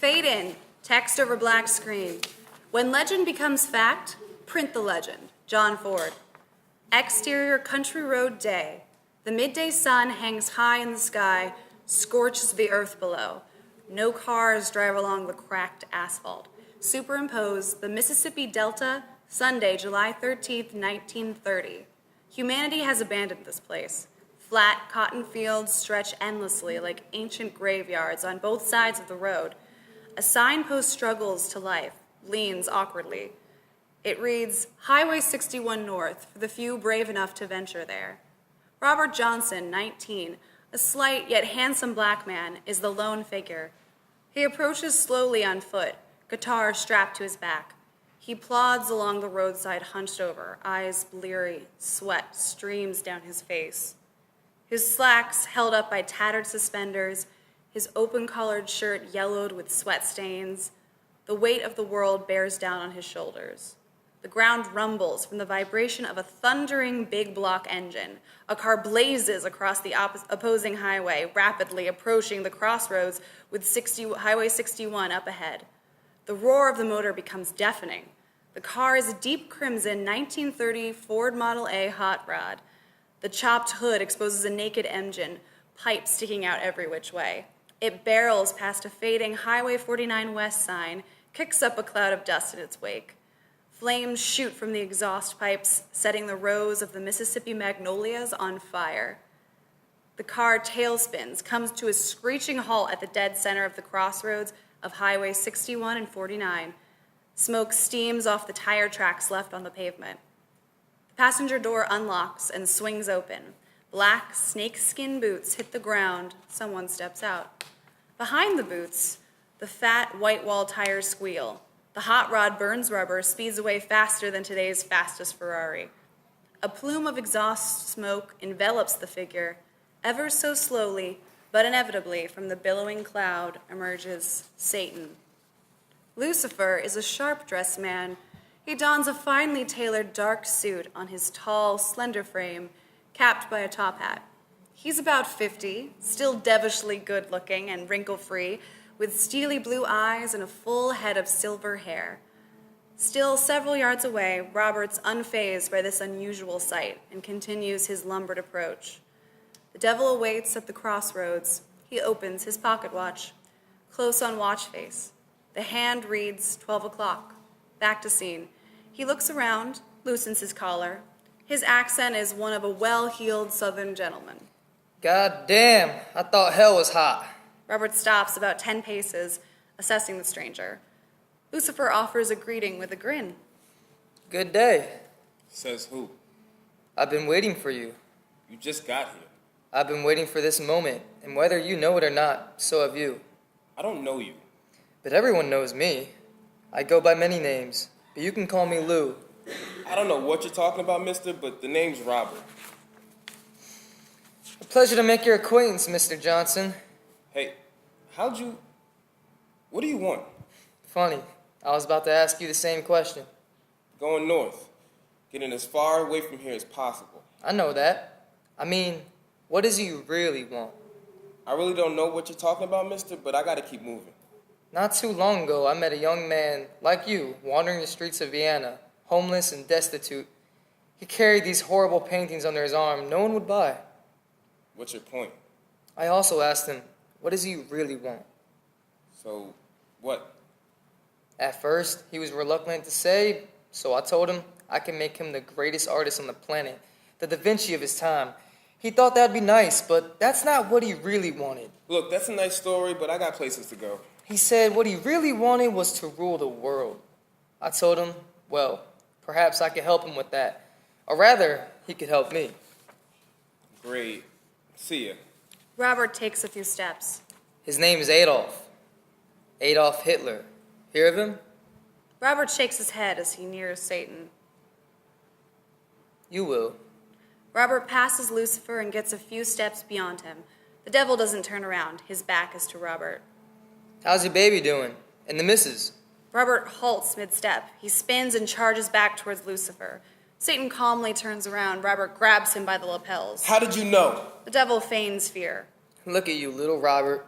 Fade in, text over black screen. When legend becomes fact, print the legend. John Ford. Exterior country road day. The midday sun hangs high in the sky, scorches the earth below. No cars drive along the cracked asphalt. Superimpose the Mississippi Delta, Sunday, July 13th, 1930. Humanity has abandoned this place. Flat cotton fields stretch endlessly like ancient graveyards on both sides of the road. A signpost struggles to life, leans awkwardly. It reads, Highway 61 North, for the few brave enough to venture there. Robert Johnson, 19, a slight yet handsome black man, is the lone figure. He approaches slowly on foot, guitar strapped to his back. He plods along the roadside hunched over, eyes bleary, sweat streams down his face. His slacks held up by tattered suspenders, his open-collared shirt yellowed with sweat stains. The weight of the world bears down on his shoulders. The ground rumbles from the vibration of a thundering big block engine. A car blazes across the opposing highway, rapidly approaching the crossroads with Highway 61 up ahead. The roar of the motor becomes deafening. The car is a deep crimson 1930 Ford Model A hot rod. The chopped hood exposes a naked engine, pipes sticking out every which way. It barrels past a fading Highway 49 West sign, kicks up a cloud of dust in its wake. Flames shoot from the exhaust pipes, setting the rows of the Mississippi magnolias on fire. The car tailspins, comes to a screeching halt at the dead center of the crossroads of Highway 61 and 49. Smoke steams off the tire tracks left on the pavement. The passenger door unlocks and swings open. Black snakeskin boots hit the ground. Someone steps out. Behind the boots, the fat white wall tires squeal. The hot rod burns rubber, speeds away faster than today's fastest Ferrari. A plume of exhaust smoke envelops the figure. Ever so slowly, but inevitably, from the billowing cloud emerges Satan. Lucifer is a sharp-dressed man. He dons a finely tailored dark suit on his tall, slender frame, capped by a top hat. He's about 50, still devilishly good-looking and wrinkle-free, with steely blue eyes and a full head of silver hair. Still several yards away, Robert's unfazed by this unusual sight and continues his lumbered approach. The devil awaits at the crossroads. He opens his pocket watch. Close on watch face. The hand reads 12 o'clock. Back to scene. He looks around, loosens his collar. His accent is one of a well-heeled southern gentleman. God damn, I thought hell was hot. Robert stops about 10 paces, assessing the stranger. Lucifer offers a greeting with a grin. Good day. Says who? I've been waiting for you. You just got here. I've been waiting for this moment, and whether you know it or not, so have you. I don't know you. But everyone knows me. I go by many names, but you can call me Lou. I don't know what you're talking about, mister, but the name's Robert. A pleasure to make your acquaintance, Mr. Johnson. Hey, what do you want? Funny, I was about to ask you the same question. Going north. Getting as far away from here as possible. I know that. I mean, what is it you really want? I really don't know what you're talking about, mister, but I gotta keep moving. Not too long ago, I met a young man like you wandering the streets of Vienna, homeless and destitute. He carried these horrible paintings under his arm no one would buy. What's your point? I also asked him, what does he really want? So, what? At first, he was reluctant to say, so I told him I can make him the greatest artist on the planet, the Da Vinci of his time. He thought that'd be nice, but that's not what he really wanted. Look, that's a nice story, but I got places to go. He said what he really wanted was to rule the world. I told him, well, perhaps I could help him with that. Or rather, he could help me. Great. See ya. Robert takes a few steps. His name is Adolf. Adolf Hitler. Hear of him? Robert shakes his head as he nears Satan. You will. Robert passes Lucifer and gets a few steps beyond him. The devil doesn't turn around. His back is to Robert. How's your baby doing? And the missus? Robert halts mid-step. He spins and charges back towards Lucifer. Satan calmly turns around. Robert grabs him by the lapels. How did you know? The devil feigns fear. Look at you, little Robert.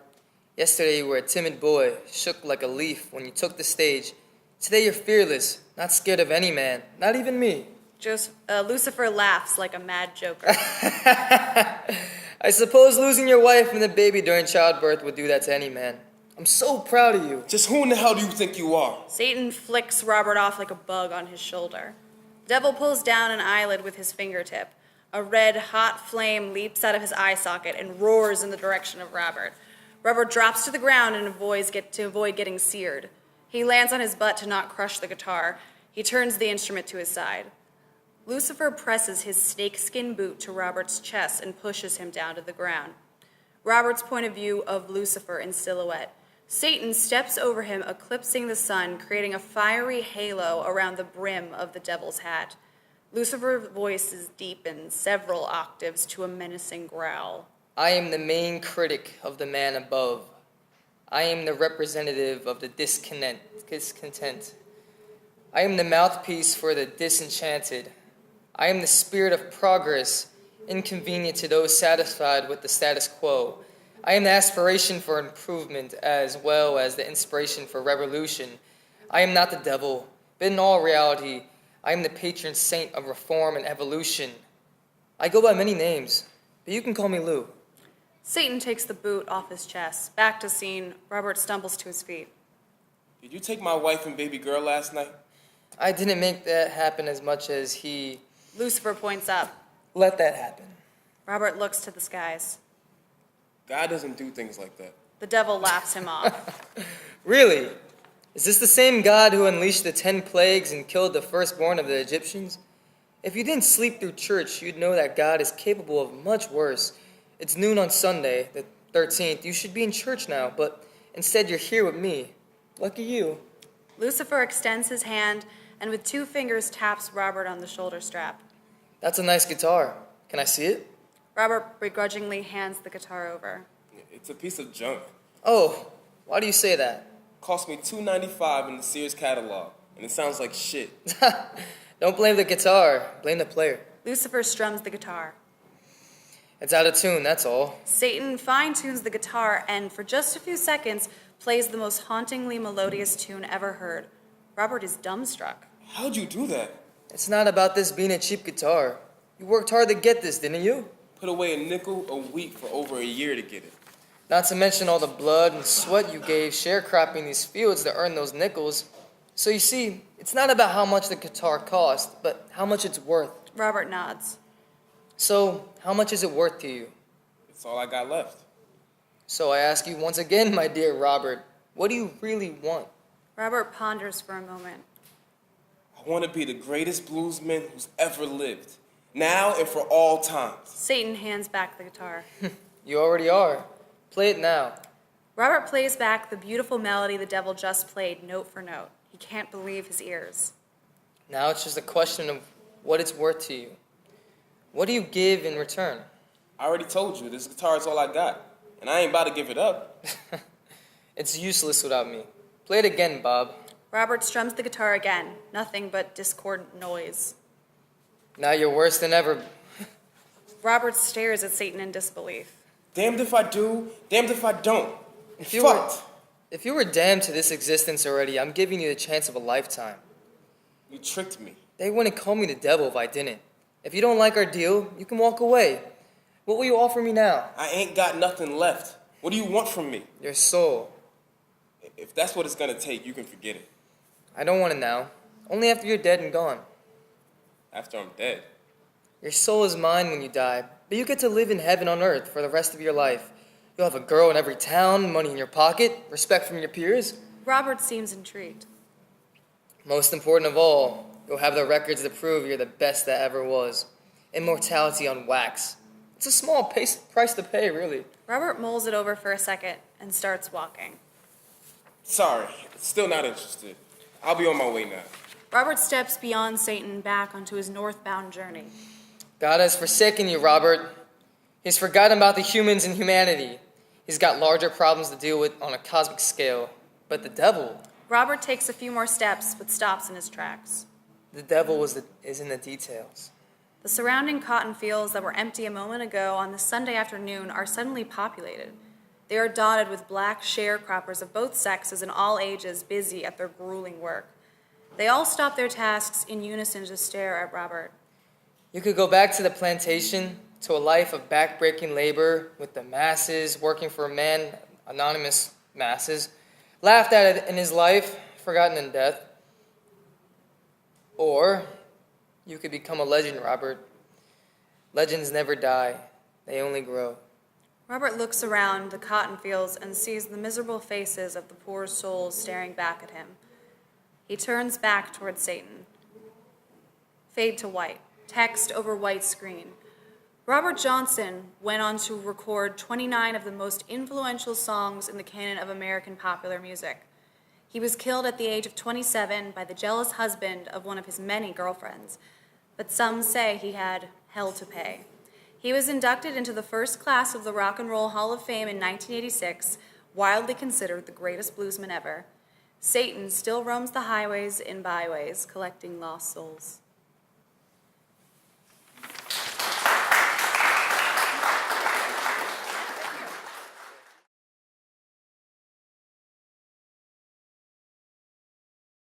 Yesterday you were a timid boy, shook like a leaf when you took the stage. Today you're fearless, not scared of any man, not even me. Lucifer laughs like a mad joker. I suppose losing your wife and the baby during childbirth would do that to any man. I'm so proud of you. Just who in the hell do you think you are? Satan flicks Robert off like a bug on his shoulder. The devil pulls down an eyelid with his fingertip. A red, hot flame leaps out of his eye socket and roars in the direction of Robert. Robert drops to the ground and to avoid getting seared. He lands on his butt to not crush the guitar. He turns the instrument to his side. Lucifer presses his snakeskin boot to Robert's chest and pushes him down to the ground. Robert's point of view of Lucifer in silhouette. Satan steps over him, eclipsing the sun, creating a fiery halo around the brim of the devil's hat. Lucifer's voice deepens several octaves to a menacing growl. I am the main critic of the man above. I am the representative of the discontent. I am the mouthpiece for the disenchanted. I am the spirit of progress, inconvenient to those satisfied with the status quo. I am the aspiration for improvement as well as the inspiration for revolution. I am not the devil, but in all reality, I am the patron saint of reform and evolution. I go by many names, but you can call me Lou. Satan takes the boot off his chest. Back to scene, Robert stumbles to his feet. Did you take my wife and baby girl last night? I didn't make that happen as much as he Lucifer points up. let that happen. Robert looks to the skies. God doesn't do things like that. The devil laughs him off. Really? Is this the same God who unleashed the 10 plagues and killed the firstborn of the Egyptians? If you didn't sleep through church, you'd know that God is capable of much worse. It's noon on Sunday, the 13th. You should be in church now, but instead you're here with me. Lucky you. Lucifer extends his hand and with 2 fingers taps Robert on the shoulder strap. That's a nice guitar. Can I see it? Robert begrudgingly hands the guitar over. It's a piece of junk. Oh, why do you say that? Cost me $2.95 in the Sears catalog, and it sounds like shit. Don't blame the guitar. Blame the player. Lucifer strums the guitar. It's out of tune, that's all. Satan fine-tunes the guitar and, for just a few seconds, plays the most hauntingly melodious tune ever heard. Robert is dumbstruck. How'd you do that? It's not about this being a cheap guitar. You worked hard to get this, didn't you? Put away a nickel a week for over a year to get it. Not to mention all the blood and sweat you gave sharecropping these fields to earn those nickels. So you see, it's not about how much the guitar cost, but how much it's worth. Robert nods. So, how much is it worth to you? It's all I got left. So I ask you once again, my dear Robert, what do you really want? Robert ponders for a moment. I want to be the greatest bluesman who's ever lived, now and for all times. Satan hands back the guitar. You already are. Play it now. Robert plays back the beautiful melody the devil just played, note for note. He can't believe his ears. Now it's just a question of what it's worth to you. What do you give in return? I already told you, this guitar is all I got, and I ain't about to give it up. It's useless without me. Play it again, Bob. Robert strums the guitar again. Nothing but discordant noise. Now you're worse than ever. Robert stares at Satan in disbelief. Damned if I do, damned if I don't. If you were damned to this existence already, I'm giving you the chance of a lifetime. You tricked me. They wouldn't call me the devil if I didn't. If you don't like our deal, you can walk away. What will you offer me now? I ain't got nothing left. What do you want from me? Your soul. If that's what it's gonna take, you can forget it. I don't want it now. Only after you're dead and gone. After I'm dead. Your soul is mine when you die, but you get to live in heaven on earth for the rest of your life. You'll have a girl in every town, money in your pocket, respect from your peers. Robert seems intrigued. Most important of all, you'll have the records to prove you're the best that ever was. Immortality on wax. It's a small price to pay, really. Robert mulls it over for a second and starts walking. Sorry, still not interested. I'll be on my way now. Robert steps beyond Satan back onto his northbound journey. God has forsaken you, Robert. He's forgotten about the humans and humanity. He's got larger problems to deal with on a cosmic scale. But the devil... Robert takes a few more steps, but stops in his tracks. The devil is in the details. The surrounding cotton fields that were empty a moment ago on this Sunday afternoon are suddenly populated. They are dotted with black sharecroppers of both sexes and all ages busy at their grueling work. They all stop their tasks in unison to stare at Robert. You could go back to the plantation, to a life of back-breaking labor with the masses, working for men, anonymous masses, laughed at in his life, forgotten in death. Or you could become a legend, Robert. Legends never die, they only grow. Robert looks around the cotton fields and sees the miserable faces of the poor souls staring back at him. He turns back toward Satan. Fade to white. Text over white screen. Robert Johnson went on to record 29 of the most influential songs in the canon of American popular music. He was killed at the age of 27 by the jealous husband of one of his many girlfriends, but some say he had hell to pay. He was inducted into the first class of the Rock and Roll Hall of Fame in 1986, widely considered the greatest bluesman ever. Satan still roams the highways and byways, collecting lost souls.